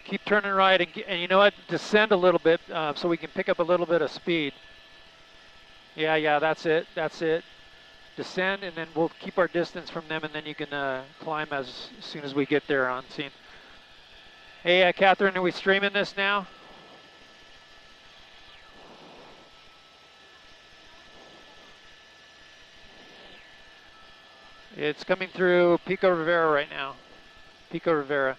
Keep turning right, and you know what? Descend a little bit so we can pick up a little bit of speed. Yeah, that's it. That's it. Descend, and then we'll keep our distance from them, and then you can climb as soon as we get there on scene. Hey, Catherine, are we streaming this now? It's coming through Pico Rivera right now. Pico Rivera.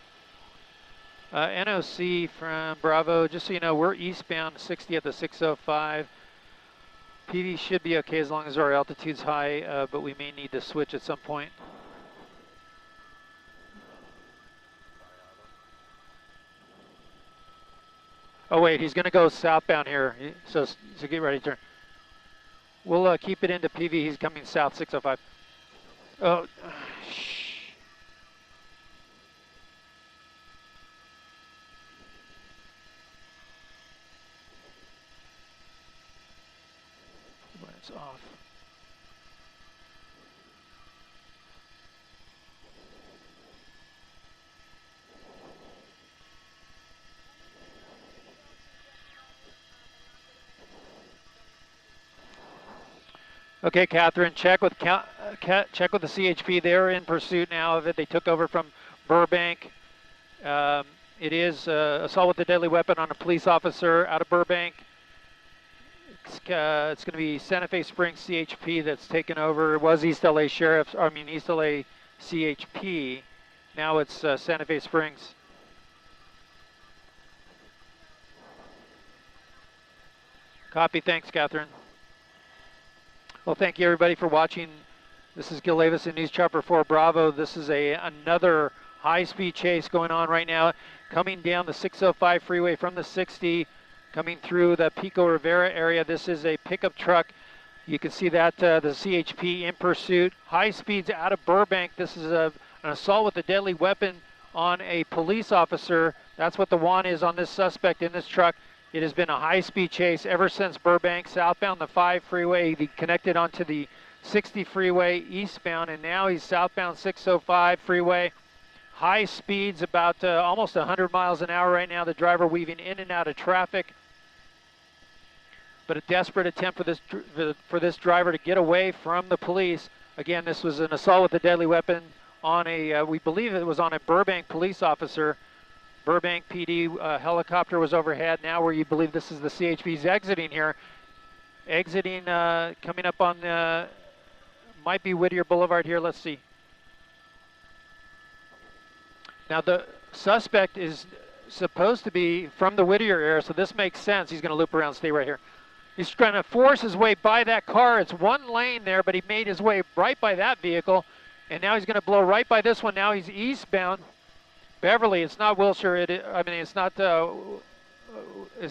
NOC from Bravo, just so you know, we're eastbound 60 at the 605. PV should be okay as long as our altitude's high, but we may need to switch at some point. Oh wait, he's gonna go southbound here, so get ready to turn. We'll keep it into PV, he's coming south 605. Oh, shh. It's off. Okay, Catherine, check with the CHP. They're in pursuit now of it. They took over from Burbank. It is assault with a deadly weapon on a police officer out of Burbank. It's going to be Santa Fe Springs CHP that's taken over. It was East LA Sheriff's, East LA CHP. Now it's Santa Fe Springs. Copy, thanks, Catherine. Well, thank you everybody for watching. This is Gil Davis in News Chopper 4 Bravo. This is another high-speed chase going on right now, coming down the 605 freeway from the 60, coming through the Pico Rivera area. This is a pickup truck. You can see that the CHP in pursuit. High speeds out of Burbank. This is an assault with a deadly weapon on a police officer. That's what the want is on this suspect in this truck. It has been a high-speed chase ever since Burbank, southbound the 5 freeway. He connected onto the 60 freeway eastbound, and now he's southbound 605 freeway. High speeds, about almost 100 miles an hour right now. The driver weaving in and out of traffic. But a desperate attempt for this driver to get away from the police. Again, this was an assault with a deadly weapon on we believe it was on a Burbank police officer. Burbank PD helicopter was overhead. Now where you believe this is the CHP's exiting here. Exiting, coming up on, might be Whittier Boulevard here. Let's see. Now the suspect is supposed to be from the Whittier area, so this makes sense. He's going to loop around, stay right here. He's trying to force his way by that car. It's one lane there, but he made his way right by that vehicle, and now he's going to blow right by this one. Now he's eastbound. Beverly, it's not Wilshire. It's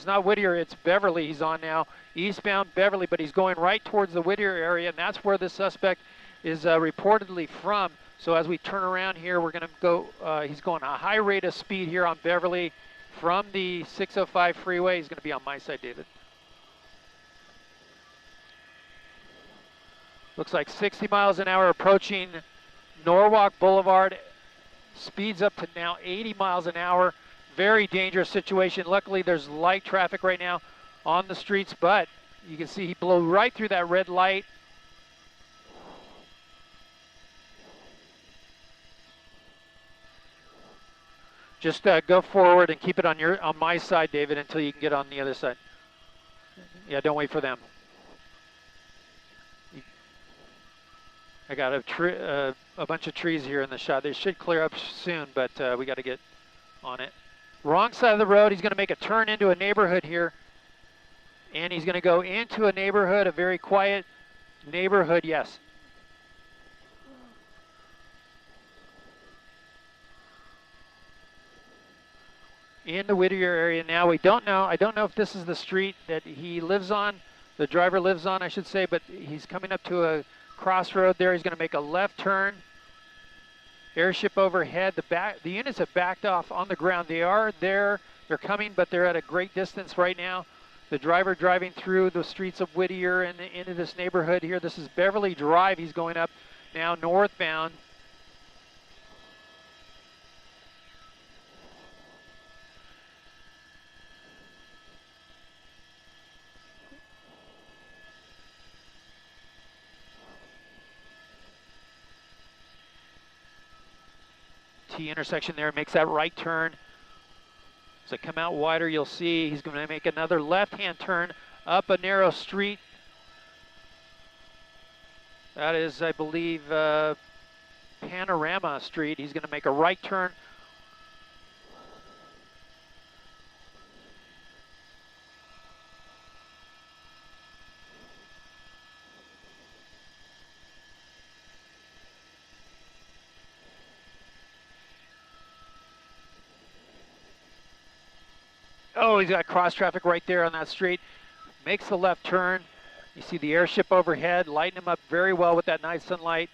not Whittier. It's Beverly. He's on now, eastbound Beverly, but he's going right towards the Whittier area, and that's where the suspect is reportedly from. So as we turn around here, we're going to go. He's going a high rate of speed here on Beverly from the 605 freeway. He's going to be on my side, David. Looks like 60 miles an hour approaching Norwalk Boulevard. Speeds up to now 80 miles an hour. Very dangerous situation. Luckily, there's light traffic right now on the streets, but you can see he blew right through that red light. Just go forward and keep it on my side, David, until you can get on the other side. Yeah, don't wait for them. I got a bunch of trees here in the shot. They should clear up soon, but we got to get on it. Wrong side of the road. He's going to make a turn into a neighborhood here. And he's going to go into a neighborhood, a very quiet neighborhood, yes. In the Whittier area now. We don't know. I don't know if this is the street that he lives on, the driver lives on, I should say, but he's coming up to a crossroad there. He's going to make a left turn. Airship overhead. The units have backed off on the ground. They are there. They're coming, but they're at a great distance right now. The driver driving through the streets of Whittier and into this neighborhood here. This is Beverly Drive. He's going up now northbound. T intersection there, makes that right turn. As I come out wider, you'll see he's going to make another left-hand turn up a narrow street. That is, I believe, Panorama Street. He's going to make a right turn. Oh, he's got cross traffic right there on that street. Makes the left turn. You see the airship overhead, lighting him up very well with that night sunlight.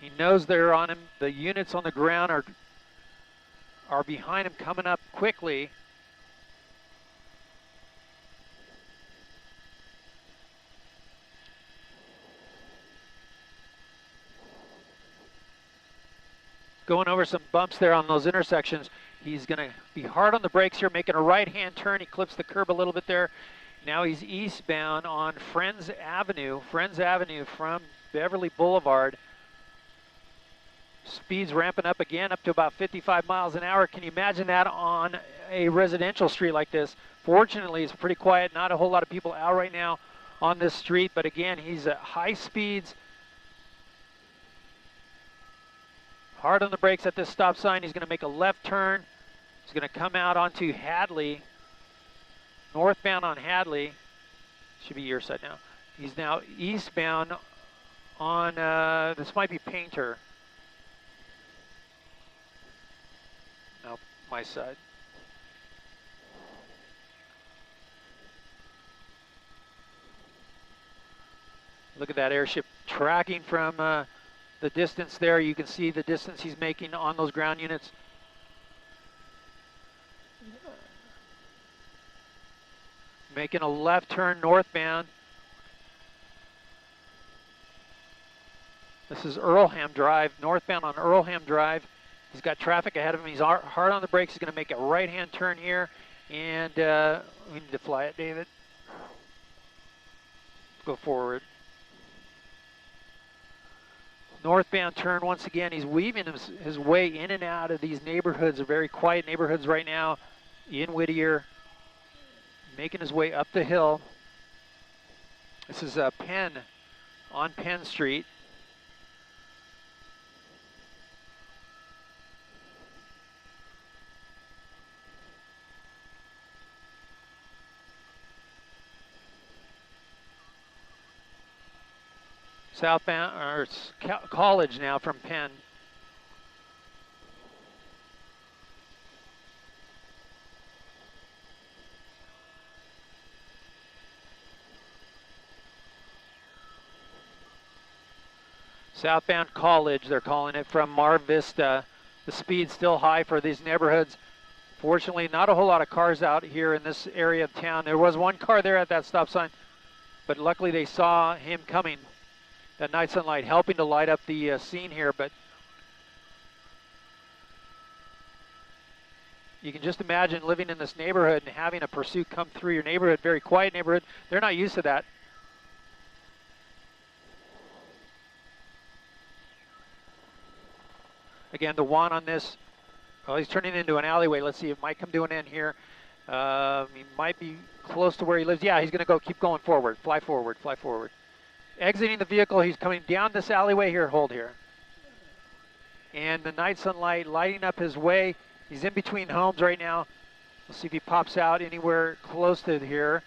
He knows they're on him. The units on the ground are behind him, coming up quickly. Going over some bumps there on those intersections. He's going to be hard on the brakes here, making a right-hand turn. He clips the curb a little bit there. Now he's eastbound on Friends Avenue from Beverly Boulevard. Speed's ramping up again, up to about 55 miles an hour. Can you imagine that on a residential street like this? Fortunately, it's pretty quiet. Not a whole lot of people out right now on this street, but again, he's at high speeds. Hard on the brakes at this stop sign. He's going to make a left turn. He's going to come out onto Hadley, northbound on Hadley. Should be your side now. He's now eastbound on, this might be Painter. No, my side. Look at that airship tracking from the distance there. You can see the distance he's making on those ground units. Making a left turn northbound. This is Earlham Drive, northbound on Earlham Drive. He's got traffic ahead of him. He's hard on the brakes. He's going to make a right-hand turn here. And we need to fly it, David. Go forward. Northbound turn once again. He's weaving his way in and out of these neighborhoods, very quiet neighborhoods right now in Whittier, making his way up the hill. This is Penn on Penn Street. Southbound, or it's College now from Penn. Southbound College, they're calling it, from Mar Vista. The speed's still high for these neighborhoods. Fortunately, not a whole lot of cars out here in this area of town. There was one car there at that stop sign, but luckily they saw him coming. That night sunlight helping to light up the scene here, but you can just imagine living in this neighborhood and having a pursuit come through your neighborhood, very quiet neighborhood. They're not used to that. Again, the one on this, oh, he's turning into an alleyway. Let's see, it might come to an end here. He might be close to where he lives. Yeah, he's going to keep going forward, fly forward, fly forward. Exiting the vehicle, he's coming down this alleyway here. Hold here. And the night sunlight lighting up his way. He's in between homes right now. We'll see if he pops out anywhere close to here.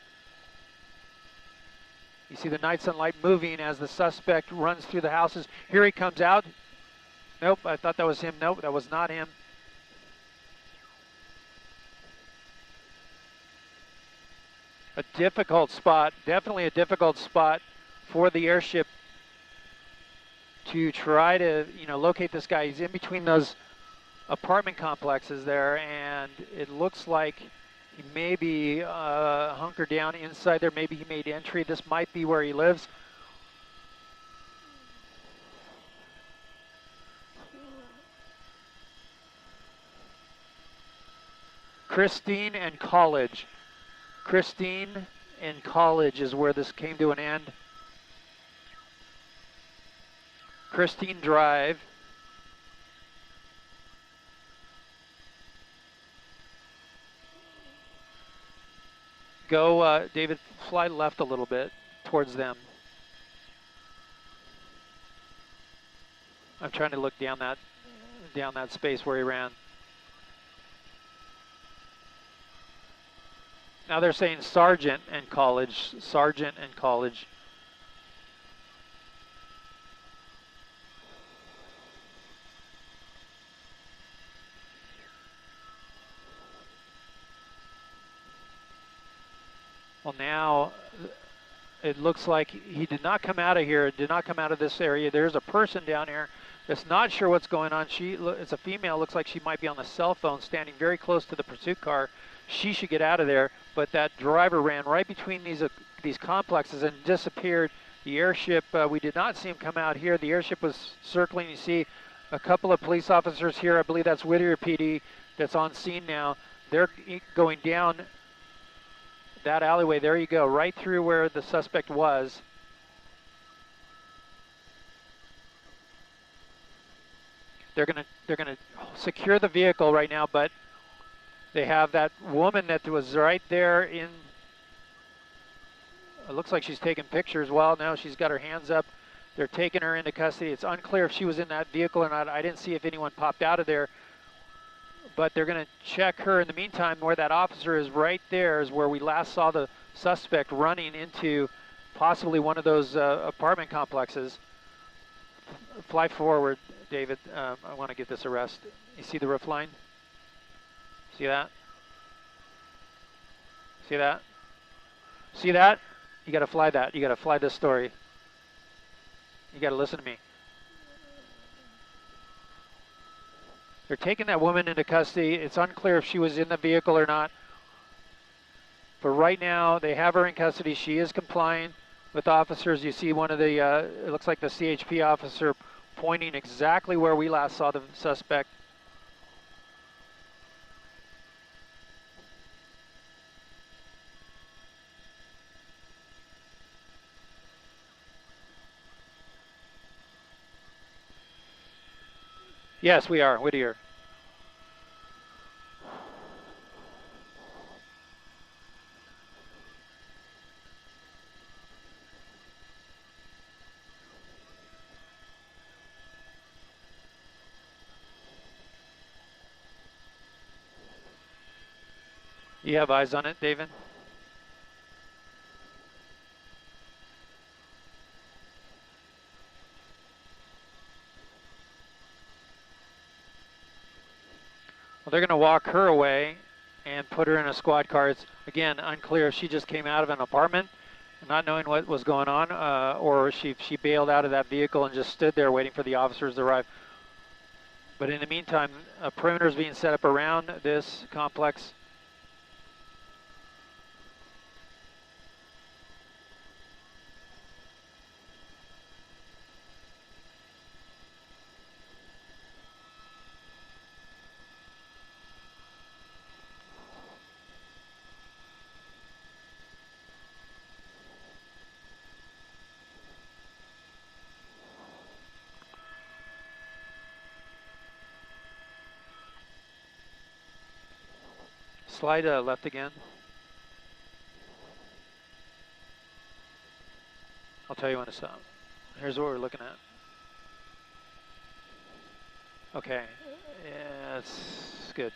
You see the night sunlight moving as the suspect runs through the houses. Here he comes out. Nope, I thought that was him. Nope, that was not him. A difficult spot, definitely a difficult spot for the airship to try to, locate this guy. He's in between those apartment complexes there, and it looks like he may be hunkered down inside there. Maybe he made entry. This might be where he lives. Christine and College. Christine and College is where this came to an end. Christine Drive. Go, David, fly left a little bit towards them. I'm trying to look down that space where he ran. Now they're saying Sargent and College, Sargent and College. Well, now it looks like he did not come out of here, did not come out of this area. There's a person down here that's not sure what's going on. It's a female, looks like she might be on the cell phone, standing very close to the pursuit car. She should get out of there, but that driver ran right between these complexes and disappeared. The airship, we did not see him come out here. The airship was circling. You see a couple of police officers here. I believe that's Whittier PD that's on scene now. They're going down that alleyway. There you go, right through where the suspect was. They're gonna secure the vehicle right now, but they have that woman that was right there in. It looks like she's taking pictures. Well, now she's got her hands up. They're taking her into custody. It's unclear if she was in that vehicle or not. I didn't see if anyone popped out of there. But they're going to check her in the meantime. Where that officer is right there is where we last saw the suspect running into possibly one of those apartment complexes. Fly forward, David. I want to get this arrest. You see the roof line? See that? See that? See that? You got to fly that. You got to fly this story. You got to listen to me. They're taking that woman into custody. It's unclear if she was in the vehicle or not. But right now, they have her in custody. She is complying with officers. You see one of the, it looks like the CHP officer pointing exactly where we last saw the suspect. Yes, we are, Whittier. You have eyes on it, David? Well, they're going to walk her away and put her in a squad car. It's, again, unclear if she just came out of an apartment, not knowing what was going on, or she bailed out of that vehicle and just stood there waiting for the officers to arrive. But in the meantime, a perimeter is being set up around this complex. Slide left again. I'll tell you when to stop. Here's what we're looking at. Okay, yeah, it's good.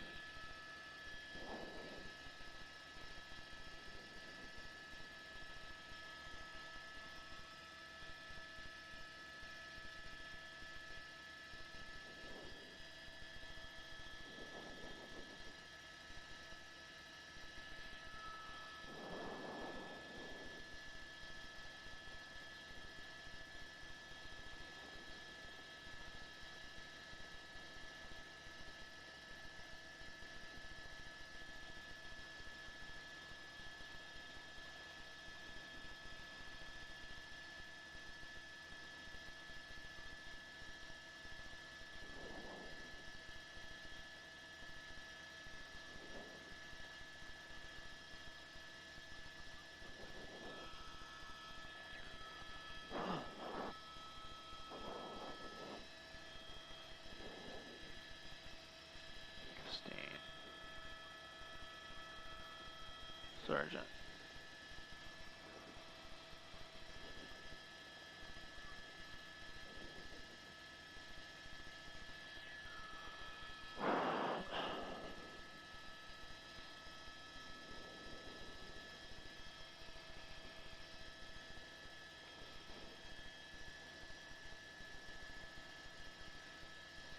Sergeant.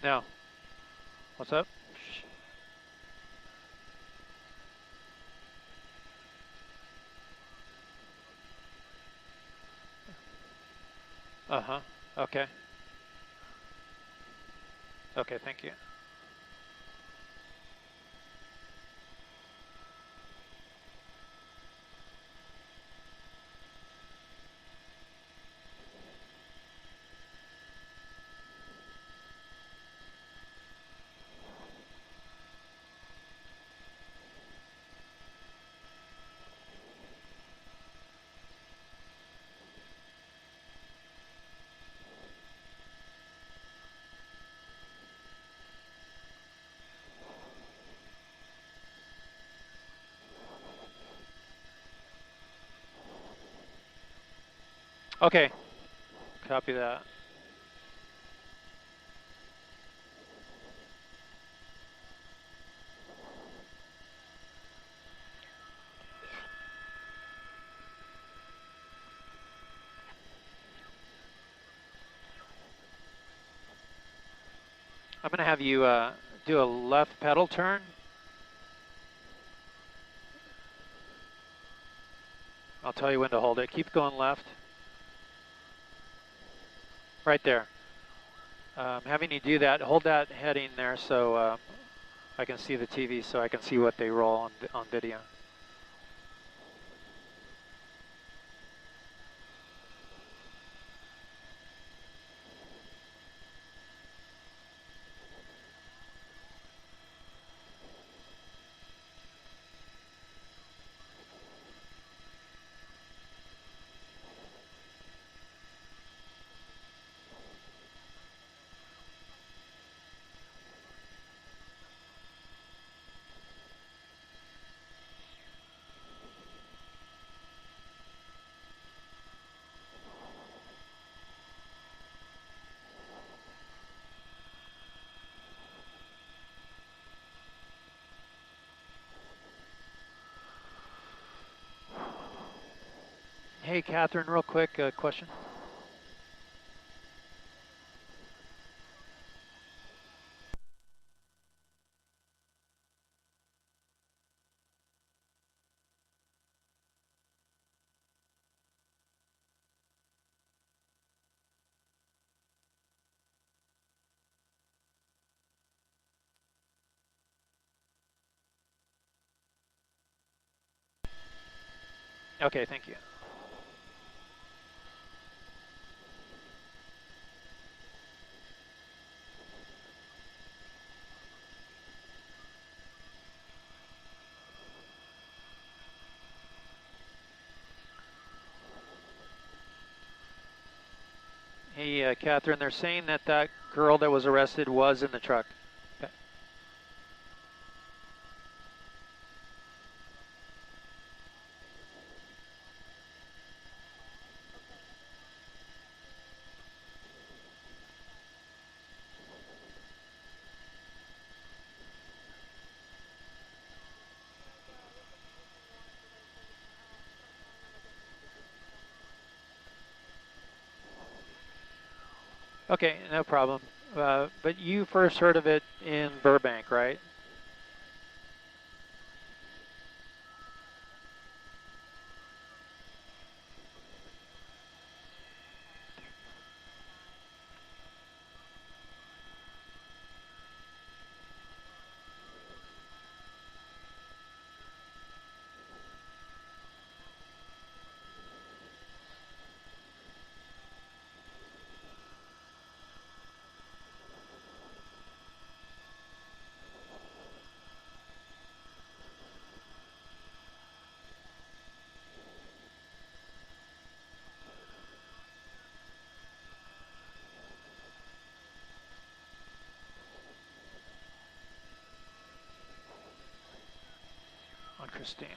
No. What's up? Uh-huh. Okay. Okay, thank you. Okay, copy that. I'm going to have you do a left pedal turn. I'll tell you when to hold it. Keep going left. Right there. Having you do that, hold that heading there so I can see the TV, so I can see what they roll on video. Hey, Catherine, real quick question. Okay, thank you. Hey, Catherine, they're saying that that girl that was arrested was in the truck. Okay, no problem. But you first heard of it in Burbank, right? On Christine.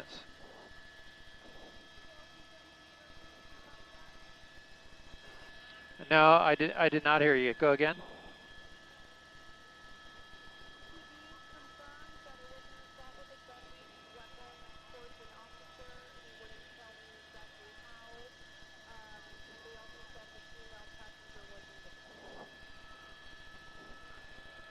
minutes. No, I did not hear you. Go again.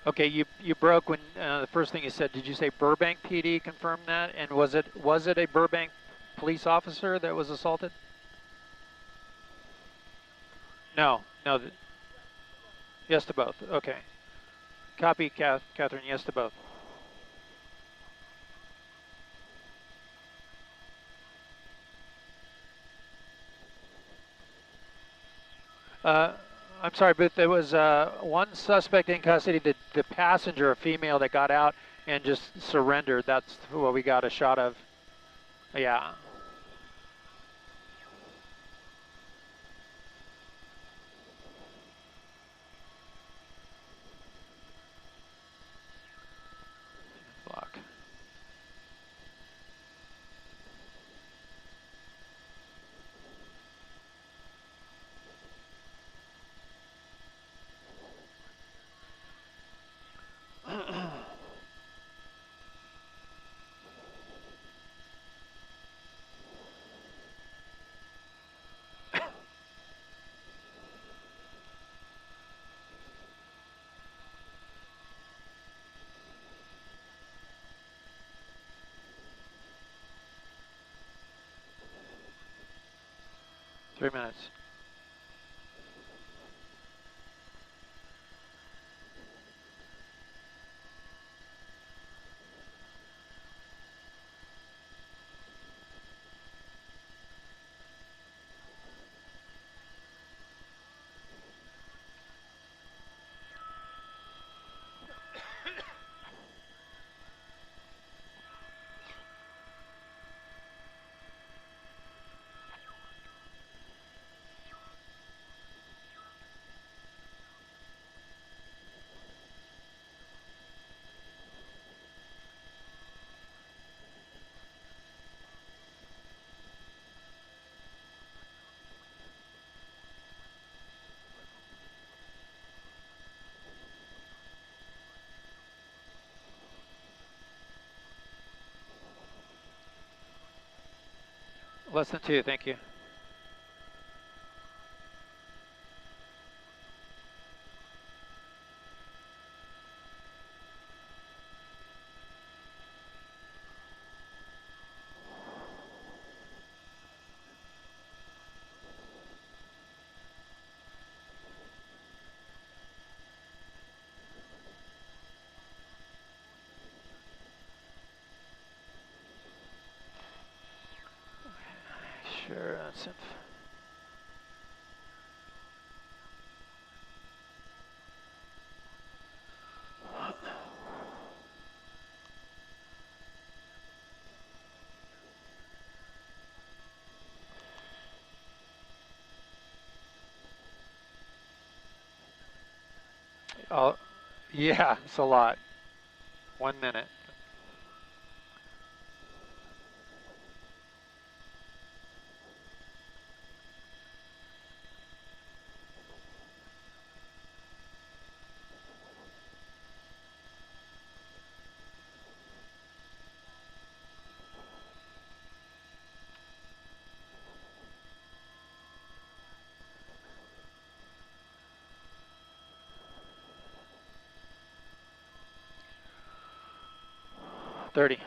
Okay, you broke when the first thing you said. Did you say Burbank PD confirmed that? And was it a Burbank police officer that was assaulted? No, no. Yes to both. Okay. Copy, Catherine. Yes to both. I'm sorry, but there was one suspect in custody, the passenger, a female that got out and just surrendered. That's what we got a shot of. Yeah. Block. Three minutes. Less than 2, thank you. Sure, that's it. Oh, yeah, it's a lot. 1 minute. $30.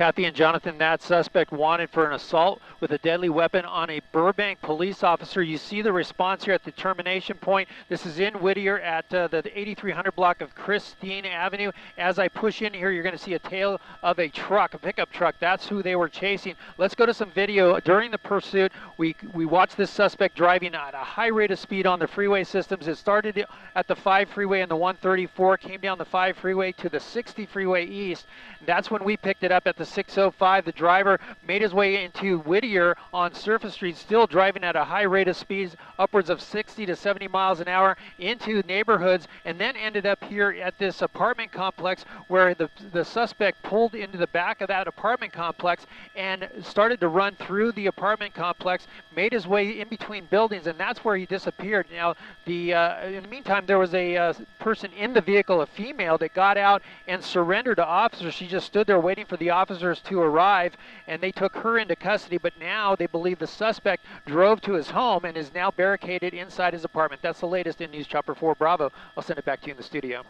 Kathy and Jonathan, that suspect wanted for an assault with a deadly weapon on a Burbank police officer. You see the response here at the termination point. This is in Whittier at the 8300 block of Christine Avenue. As I push in here, you're going to see a tail of a truck, a pickup truck. That's who they were chasing. Let's go to some video. During the pursuit, we watched this suspect driving at a high rate of speed on the freeway systems. It started at the 5 freeway and the 134, came down the 5 freeway to the 60 freeway east. That's when we picked it up at the 605. The driver made his way into Whittier on Surface Street, still driving at a high rate of speeds, upwards of 60 to 70 miles an hour into neighborhoods, and then ended up here at this apartment complex where the suspect pulled into the back of that apartment complex and started to run through the apartment complex, made his way in between buildings, and that's where he disappeared. Now, in the meantime, there was a person in the vehicle, a female, that got out and surrendered to officers. She just stood there waiting for the officers to arrive, and they took her into custody, but now they believe the suspect drove to his home and is now barricaded inside his apartment. That's the latest in News Chopper 4 Bravo. I'll send it back to you in the studio.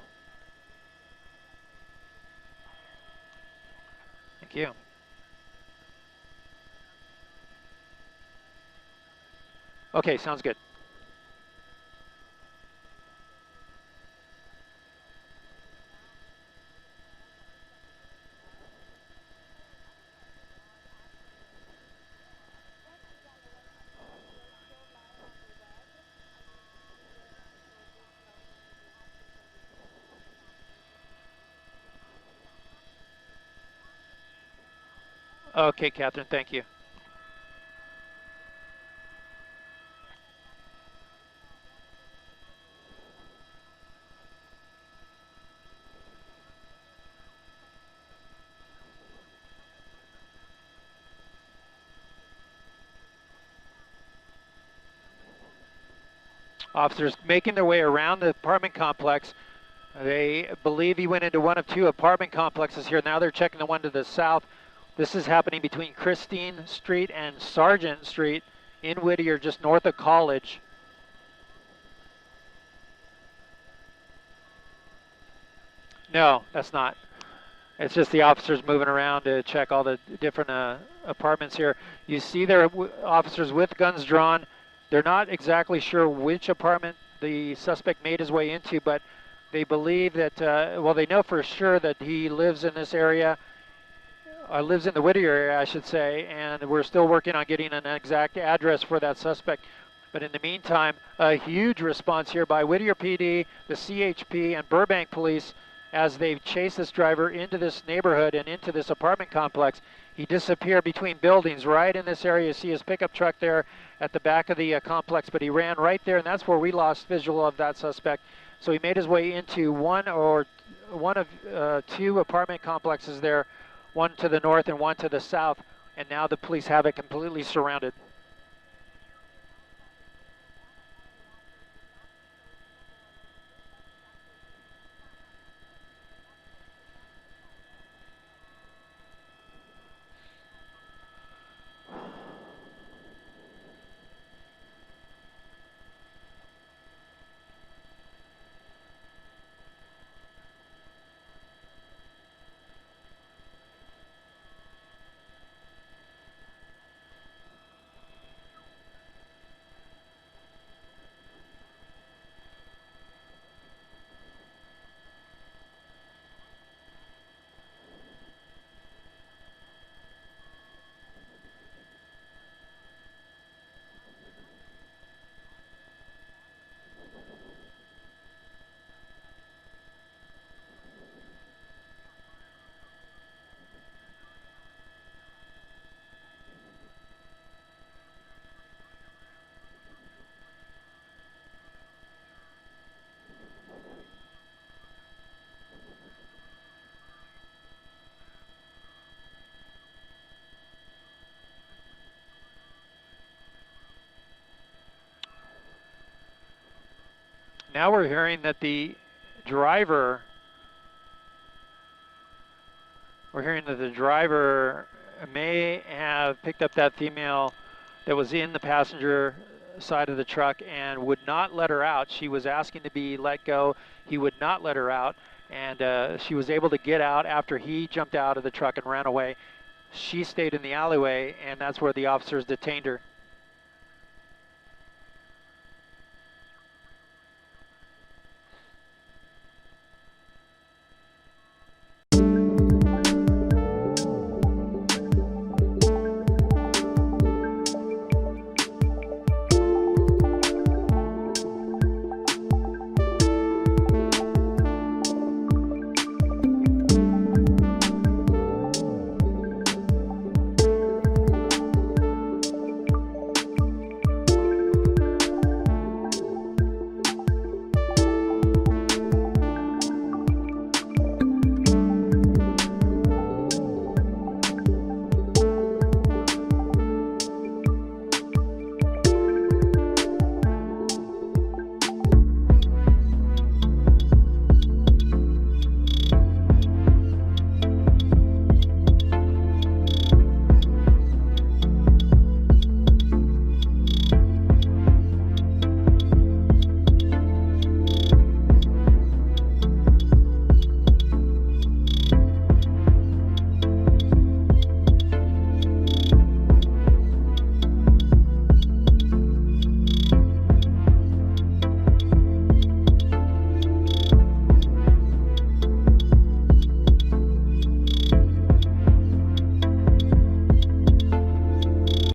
Thank you. Okay, sounds good. Okay, Catherine, thank you. Officers making their way around the apartment complex. They believe he went into one of 2 apartment complexes here. Now they're checking the one to the south. This is happening between Christine Street and Sargent Street in Whittier, just north of College. No, that's not. It's just the officers moving around to check all the different apartments here. You see there are officers with guns drawn. They're not exactly sure which apartment the suspect made his way into, but they believe that, well, they know for sure that he lives in this area, lives in the Whittier area, I should say, and we're still working on getting an exact address for that suspect. But in the meantime, a huge response here by Whittier PD, the CHP, and Burbank Police as they've chased this driver into this neighborhood and into this apartment complex. He disappeared between buildings right in this area. You see his pickup truck there at the back of the complex, but he ran right there, and that's where we lost visual of that suspect. So he made his way into one of 2 apartment complexes there, one to the north and one to the south, and now the police have it completely surrounded. Now we're hearing that the driver, may have picked up that female that was in the passenger side of the truck and would not let her out. She was asking to be let go. He would not let her out, and she was able to get out after he jumped out of the truck and ran away. She stayed in the alleyway, and that's where the officers detained her.